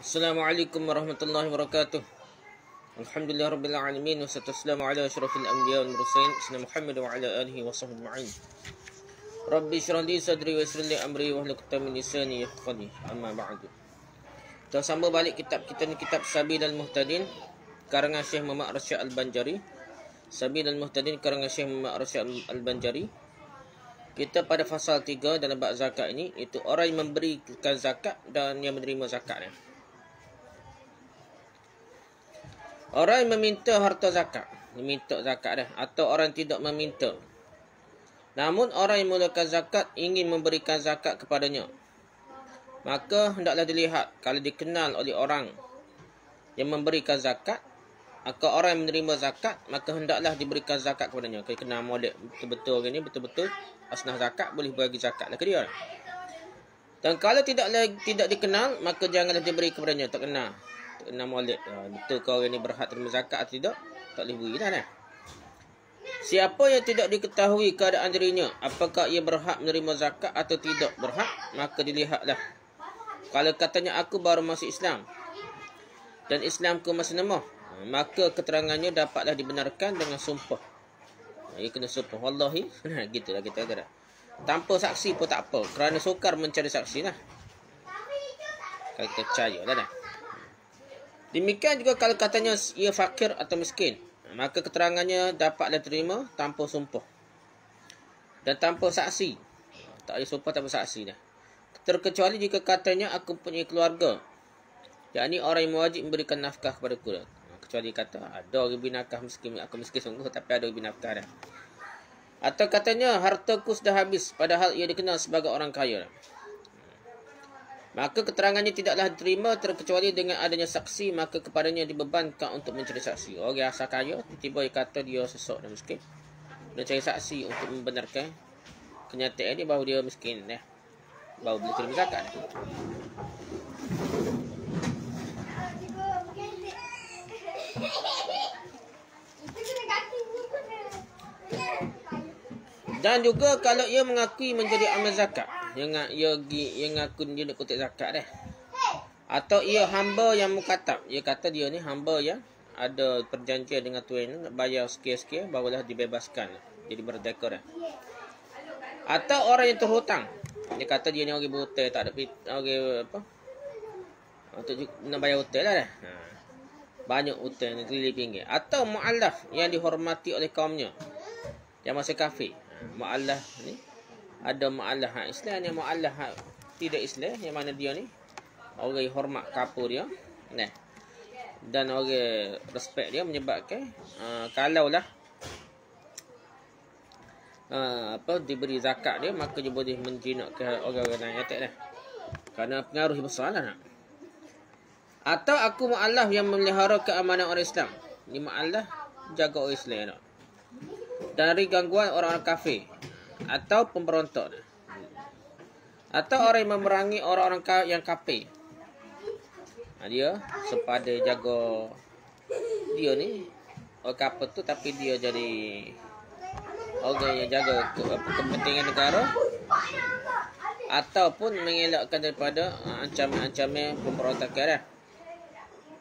Assalamualaikum warahmatullahi wabarakatuh. Alhamdulillah rabbil alamin wassalatu wassalamu ala asyrafil anbiya wal mursalin sayyidina Muhammad wa ala alihi washabbihi ajma'in. Rabbi shrah li sadri wa yassir li amri wa hlul 'uqdatam min lisani yafqahu amma ba'du. Kita sambung balik kitab kita ni, kitab Sabilul Muhtadin karangan Syekh Muhammad Arsyad Al-Banjari. Sabilul Muhtadin karangan Syekh Muhammad Arsyad Al-Banjari. Kita pada fasal 3 dalam bab zakat ini, iaitu orang yang memberikan zakat dan yang menerima zakat ni. Orang yang meminta harta zakat, meminta zakat dah, atau orang yang tidak meminta. Namun orang yang mulakan zakat ingin memberikan zakat kepadanya, maka hendaklah dilihat kalau dikenal oleh orang yang memberikan zakat, atau orang yang menerima zakat, maka hendaklah diberikan zakat kepadanya. Kalau kenal molek betul-betul ni, betul-betul asnah zakat, boleh bagi zakat lah ke dia. Dan kalau tidak dikenal, maka janganlah diberi kepadanya. Tak kenal molek, betul kau orang ni berhak terima zakat atau tidak, tak boleh beri dah. Siapa yang tidak diketahui keadaan dirinya, apakah ia berhak menerima zakat atau tidak berhak, maka dilihatlah. Kalau katanya aku baru masuk Islam dan Islamku masih lemah, maka keterangannya dapatlah dibenarkan dengan sumpah. Ia kena sumpah wallahi, gitulah kita kata. Tanpa saksi pun tak apa, kerana sukar mencari saksi lah. Kalau kita percaya lah. Demikian juga kalau katanya ia fakir atau miskin, maka keterangannya dapatlah terima tanpa sumpah dan tanpa saksi. Tak ada sumpah tanpa saksi dah. Terkecuali jika katanya aku punya keluarga, yakni orang yang wajib memberikan nafkah kepadaku dah. Kecuali kata ada orang binafkah miskin, aku miskin sungguh tapi ada orang binafkah dah. Atau katanya hartaku sudah habis, padahal ia dikenal sebagai orang kaya dah. Maka keterangannya tidaklah diterima terkecuali dengan adanya saksi, maka kepadanya dibebankan untuk mencari saksi. Orang asal kaya, tiba-tiba dia kata dia sesok dan miskin, dia cari saksi untuk membenarkan kenyataan dia bahawa dia miskin, baru boleh terima zakat. Dan juga kalau ia mengakui menjadi amal zakat, yang ngaku dia nak kutip zakat dah. Atau ia hamba yang mukatab, ia kata dia ni hamba yang ada perjanjian dengan tuan, nak bayar sikit-sikit barulah dibebaskan, jadi merdeka dah. Atau orang yang terhutang, dia kata dia ni orang berhutang, tak ada orang apa untuk nak bayar hutang lah dah. Banyak hutang, triliun ringgit. Atau mu'allaf yang dihormati oleh kaumnya yang masih kafir. Mu'allaf ni ada mu'allaf hak Islam, yang mu'allaf hak tidak Islam, yang mana dia ni orang yang hormat kapur dia, dan orang respect dia, menyebabkan kalaulah diberi zakat dia, maka dia boleh menjinakkan orang-orang lain atas dah, kerana pengaruh besar lah. Atau aku mu'allaf yang memelihara keamanan orang Islam, ni mu'allaf jaga orang Islam dah, dari gangguan orang-orang kafir atau pemberontak, atau orang yang memerangi orang-orang yang kafir. Dia sepada jaga dia ni orang kafir tu, tapi dia jadi orang yang jaga kepentingan negara, ataupun mengelakkan daripada ancaman-ancaman pemberontakan dah.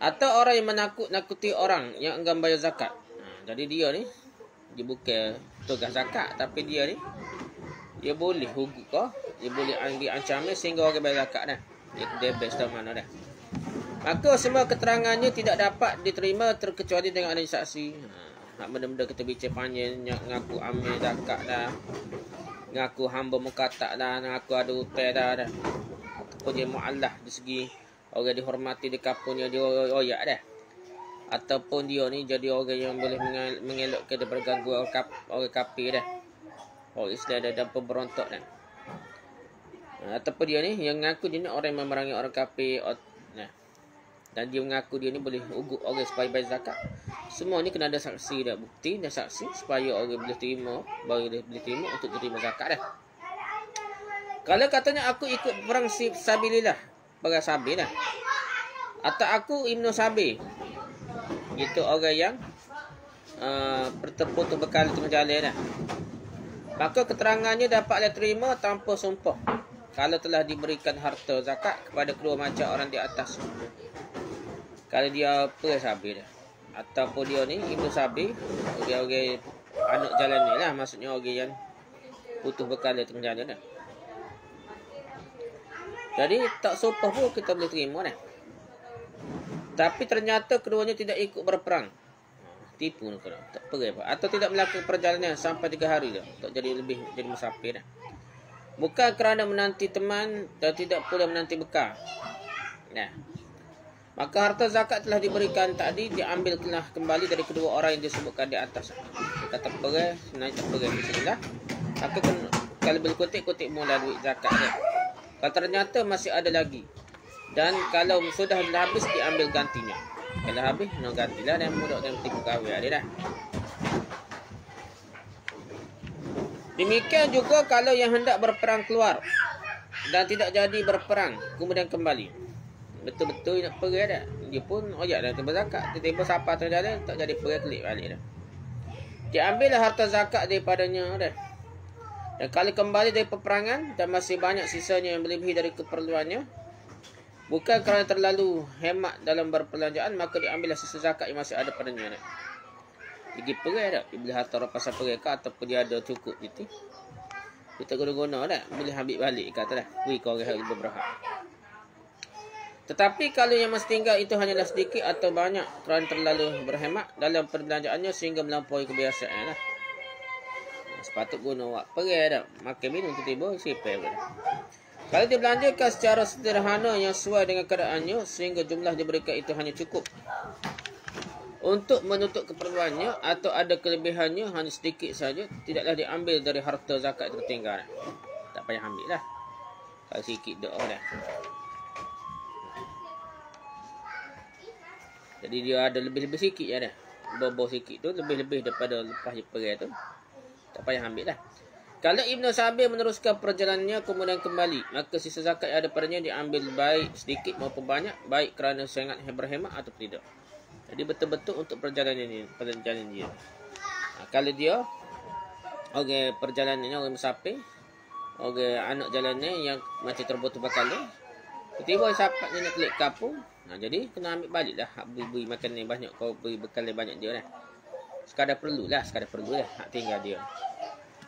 Atau orang yang menakut-nakuti orang yang enggan bayar zakat. Jadi dia ni, dia bukan tugas zakat, tapi dia ni, dia boleh hukum kau, dia boleh ambil ancaman sehingga orang bayar zakat dah. Dia best dah mana dah. Maka semua keterangannya tidak dapat diterima terkecuali dengan adanya saksi. Nak benda-benda kita bincang panjang, ngaku ambil zakat dah, ngaku hamba mukatak dah, ngaku ada hutang dah. Ataupun dia mu'allaf di segi orang dihormati di kampungnya, dia royak dah. Ataupun dia ni jadi orang yang boleh mengelakkan daripada gangguan orang kafir dah, orang Islam dah, dan pemberontak dah. Ataupun dia ni yang mengaku dia ni orang yang memerangi orang kafir, dan dia mengaku dia ni boleh ugut orang supaya bayar zakat. Semua ni kena ada saksi dah, bukti dan saksi supaya orang boleh terima, baru dia boleh terima untuk terima zakat dah. Kalau katanya aku ikut perang sabilillah, perang sabil dah, atau aku Ibnu Sabil, itu orang yang bertempur untuk bekal tengah jalan dah, maka keterangannya dapatlah terima tanpa sumpah kalau telah diberikan harta zakat kepada kedua macam orang di atas. Kalau dia apa sabi dah. Ataupun dia ni Ibnu Sabi, dia orang anak jalan ni lah, maksudnya orang yang putus bekal tengah jalan dah. Jadi tak sopah pun kita boleh terima dah. Tapi ternyata keduanya tidak ikut berperang. Tipu ni kena. Tak pergi apa. Atau tidak melakukan perjalanan sampai 3 hari dah. Tak jadi lebih jadi musafir dah. Bukan kerana menanti teman dan tidak pula menanti bekal. Nah. Maka harta zakat telah diberikan tadi diambil kembali dari kedua orang yang disebutkan di atas. Dia kata pergi, sebenarnya tak pergi. Bismillah. Maka kalau boleh kutip mula duit zakat dia. Kalau ternyata masih ada lagi. Dan kalau sudah habis diambil gantinya. Kalau habis, nak gantilah dan mudah dan tipu kahwin ada dah. Demikian juga kalau yang hendak berperang keluar dan tidak jadi berperang, kemudian kembali. Betul-betul nak pergi dah. Dia pun oyak dah tiba zakat. Tiba-tiba siapa terjalan, tak jadi pergi klik balik dah. Diambillah harta zakat daripadanya dah. Dan kalau kembali dari peperangan dan masih banyak sisanya yang melebihi dari keperluannya, bukan kerana terlalu hemat dalam berperbelanjaan, maka diambillah sisa zakat yang masih ada padanya. Pergi pergi tak? Dia boleh harta orang pasal pergi ke ataupun dia ada cukup gitu. Dia tak guna-guna tak? Boleh ambil balik kata dah. Wih kau orang yang berberhak. Tetapi kalau yang masih tinggal itu hanyalah sedikit atau banyak kerana terlalu berhemat dalam perbelanjaannya sehingga melampaui kebiasaan lah. Sepatut guna awak pergi tak? Makan minum tiba-tiba sipai pun. Kalau dibelanjakan secara sederhana yang sesuai dengan keadaannya sehingga jumlah diberikan itu hanya cukup untuk menutup keperluannya atau ada kelebihannya hanya sedikit saja, tidaklah diambil dari harta zakat tertinggal. Tak payah ambil lah. Kalau sikit doa dah. Jadi dia ada lebih-lebih sikit je dah. Bawah sikit tu lebih-lebih daripada lepas dia pergi tu. Tak payah ambil lah. Kalau Ibnu Sabir meneruskan perjalanannya kemudian kembali, maka sisa zakat yang ada padanya diambil baik sedikit maupun banyak, baik kerana sangat berhemat atau tidak. Jadi betul-betul untuk perjalanan dia. Kalau dia perjalanannya orang musafir, anak jalannya yang macam terbutuh bakal dia, tiba-tiba sahabat dia nak klik kapung, jadi kena ambil balik lah. Beri makan ni banyak, kau beri bekal banyak dia lah. Sekadar perlu lah, hak tinggal dia.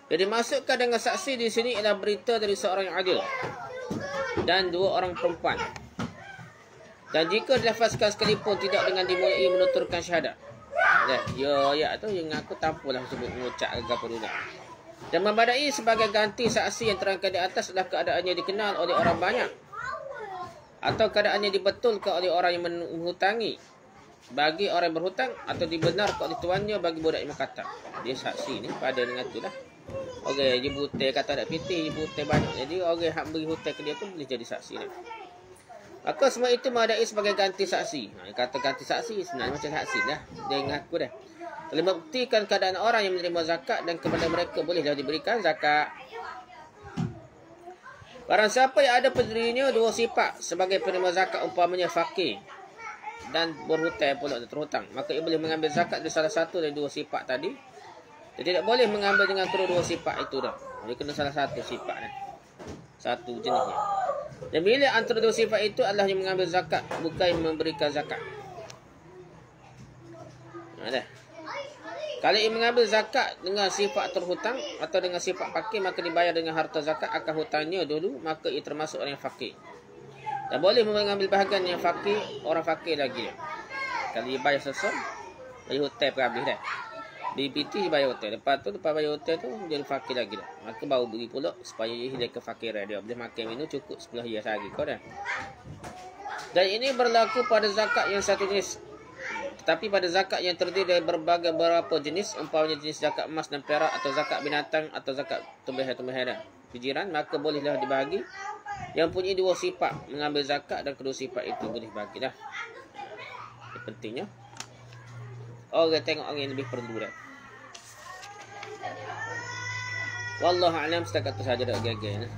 Jadi masukkan dengan saksi di sini ialah berita dari seorang yang adil dan 2 orang perempuan. Dan jika dilafazkan sekalipun tidak dengan dimulai menuturkan syahadat. Ya tu yang aku tanpalah sebut mengucap apa dulu. Dan membadai sebagai ganti saksi yang terangkan di atas adalah keadaannya dikenal oleh orang banyak atau keadaannya dibetulkan oleh orang yang menghutangi bagi orang yang berhutang atau dibenarkan oleh tuannya bagi budak yang mengkata. Dia saksi ni pada dengan itulah. Dia butai kata tak pitih, dia butai banyak. Jadi orang hak beri hutang ke dia tu boleh jadi saksi dia. Maka semua itu memadai sebagai ganti saksi. Kata ganti saksi sebenarnya macam saksi dah. Dia mengaku dah. Telah membuktikan keadaan orang yang menerima zakat dan kepada mereka bolehlah diberikan zakat. Barang siapa yang ada pada dirinya 2 sifat sebagai penerima zakat, umpamanya fakir dan berhutang pula terhutang, maka ia boleh mengambil zakat dari salah satu dari 2 sifat tadi. Dia tidak boleh mengambil dengan kedua-dua sifat itu dah. Dia kena salah satu sifat dah. Satu jenisnya. Dan bila antara 2 sifat itu adalah yang mengambil zakat, bukan yang memberikan zakat. Dah. Kalau ia mengambil zakat dengan sifat terhutang atau dengan sifat fakir, maka dibayar dengan harta zakat akan hutangnya dulu, maka ia termasuk orang yang fakir. Dan boleh mengambil bahagian yang fakir, orang fakir lagi. Kalau dia bayar sesam, bayar hutang habis dah. BPT bayar hotel. Lepas bayar hotel tu jadi fakir lagi dah. Maka baru beri pula supaya dia hilang kefakiran dia. Boleh makan minum cukup 10 hari sehari kau dah. Dan ini berlaku pada zakat yang satu jenis. Tetapi pada zakat yang terdiri dari beberapa jenis, umpamanya jenis zakat emas dan perak atau zakat binatang atau zakat tumbuhan-tumbuhan fijiran, maka bolehlah dibagi. Yang punya 2 sifat mengambil zakat dan kedua sifat itu boleh bagi dah. Ini pentingnya. Orang tengok orang yang lebih perlu dah. Wallahu a'lam, setakat tu saja dah gagah ni.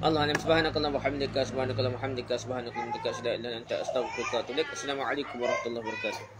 Allah a'lam. Subhanakallah wa hamdika, subhanakallah wa hamdika, subhanakallah wa hamdika, asyhadu an la ilaha illa anta, astaghfiruka wa atubu ilaik. Assalamualaikum warahmatullahi wabarakatuh.